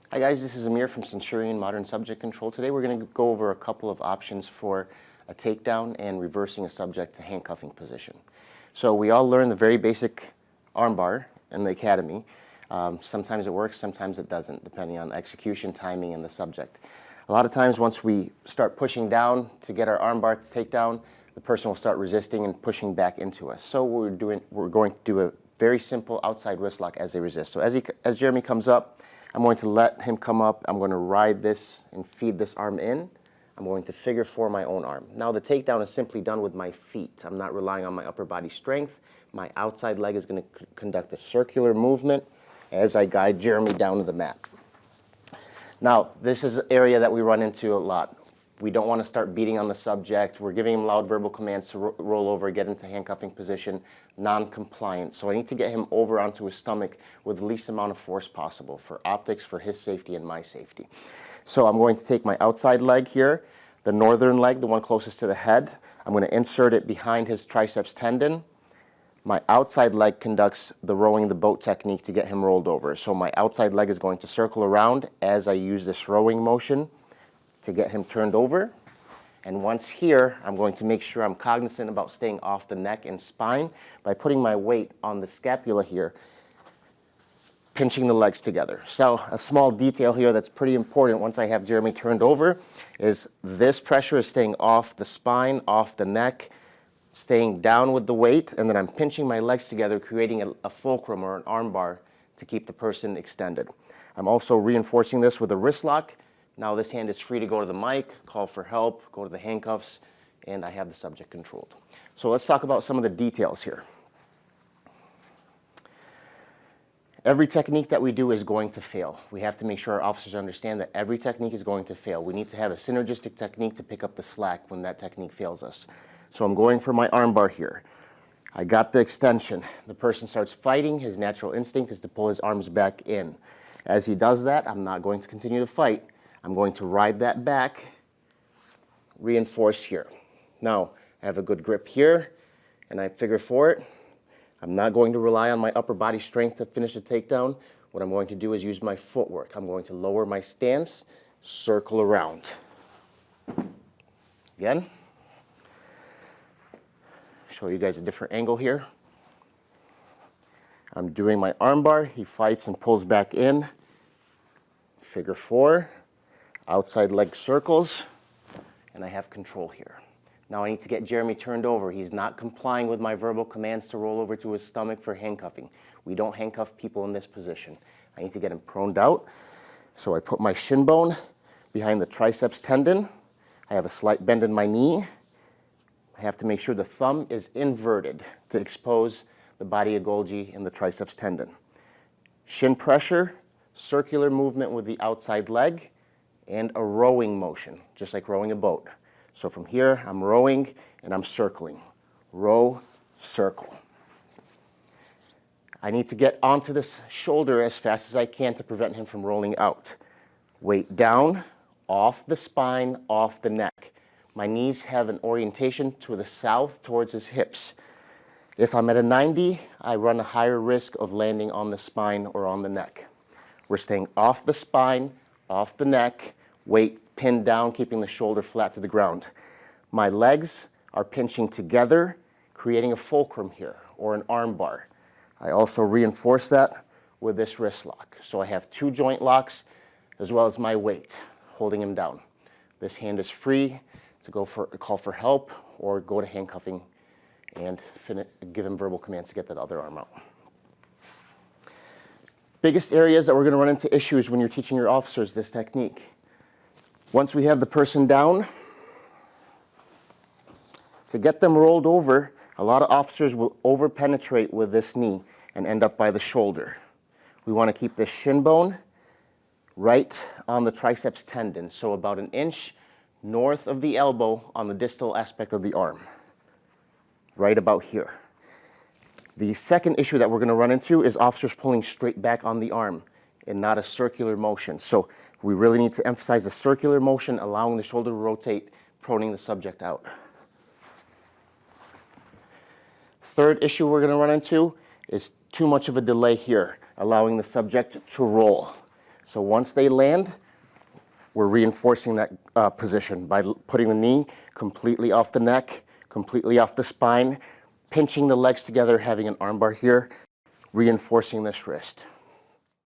Hi guys, this is Amir from Centurion Modern Subject Control. Today we're going to go over a couple of options for a takedown and reversing a subject to handcuffing position. So we all learn the very basic armbar in the academy. Sometimes it works, sometimes it doesn't, depending on execution, timing, and the subject. A lot of times once we start pushing down to get our armbar to take down, the person will start resisting and pushing back into us. So we're going to do a very simple outside wrist lock as they resist. So as Jeremy comes up, I'm going to let him come up. I'm going to ride this and feed this arm in. I'm going to figure four my own arm. Now the takedown is simply done with my feet. I'm not relying on my upper body strength. My outside leg is going to conduct a circular movement as I guide Jeremy down to the mat. Now this is an area that we run into a lot. We don't want to start beating on the subject. We're giving him loud verbal commands to roll over, get into handcuffing position, non-compliant. So I need to get him over onto his stomach with the least amount of force possible for optics, for his safety and my safety. So I'm going to take my outside leg here, the northern leg, the one closest to the head. I'm going to insert it behind his triceps tendon. My outside leg conducts the rowing the boat technique to get him rolled over. So my outside leg is going to circle around as I use this rowing motion to get him turned over. And once here, I'm going to make sure I'm cognizant about staying off the neck and spine by putting my weight on the scapula here, pinching the legs together. So a small detail here that's pretty important once I have Jeremy turned over is this pressure is staying off the spine, off the neck, staying down with the weight, and then I'm pinching my legs together, creating a fulcrum or an arm bar to keep the person extended. I'm also reinforcing this with a wrist lock. Now this hand is free to go to the mic, call for help, go to the handcuffs, and I have the subject controlled. So let's talk about some of the details here. Every technique that we do is going to fail. We have to make sure our officers understand that every technique is going to fail. We need to have a synergistic technique to pick up the slack when that technique fails us. So I'm going for my arm bar here. I got the extension. The person starts fighting. His natural instinct is to pull his arms back in. As he does that, I'm not going to continue to fight. I'm going to ride that back, reinforce here. Now, I have a good grip here, and I figure for it. I'm not going to rely on my upper body strength to finish the takedown. What I'm going to do is use my footwork. I'm going to lower my stance, circle around. Again. Show you guys a different angle here. I'm doing my arm bar. He fights and pulls back in. Figure four. Outside leg circles, and I have control here. Now I need to get Jeremy turned over. He's not complying with my verbal commands to roll over to his stomach for handcuffing. We don't handcuff people in this position. I need to get him proned out. So I put my shin bone behind the triceps tendon. I have a slight bend in my knee. I have to make sure the thumb is inverted to expose the body of Golgi in the triceps tendon. Shin pressure, circular movement with the outside leg, and a rowing motion, just like rowing a boat. So from here, I'm rowing and I'm circling. Row, circle. I need to get onto this shoulder as fast as I can to prevent him from rolling out. Weight down, off the spine, off the neck. My knees have an orientation to the south towards his hips. If I'm at a 90, I run a higher risk of landing on the spine or on the neck. We're staying off the spine, off the neck, weight pinned down, keeping the shoulder flat to the ground. My legs are pinching together, creating a fulcrum here, or an arm bar. I also reinforce that with this wrist lock. So I have two joint locks, as well as my weight, holding him down. This hand is free to go for a call for help, or go to handcuffing and give him verbal commands to get that other arm out. Biggest areas that we're going to run into issues when you're teaching your officers this technique. Once we have the person down, to get them rolled over, a lot of officers will over-penetrate with this knee and end up by the shoulder. We want to keep this shin bone right on the triceps tendon, so about an inch north of the elbow on the distal aspect of the arm, right about here. The second issue that we're going to run into is officers pulling straight back on the arm and not a circular motion. So we really need to emphasize the circular motion, allowing the shoulder to rotate, proning the subject out. Third issue we're going to run into is too much of a delay here, allowing the subject to roll. So once they land, we're reinforcing that position by putting the knee completely off the neck, completely off the spine, pinching the legs together, having an arm bar here, reinforcing this wrist.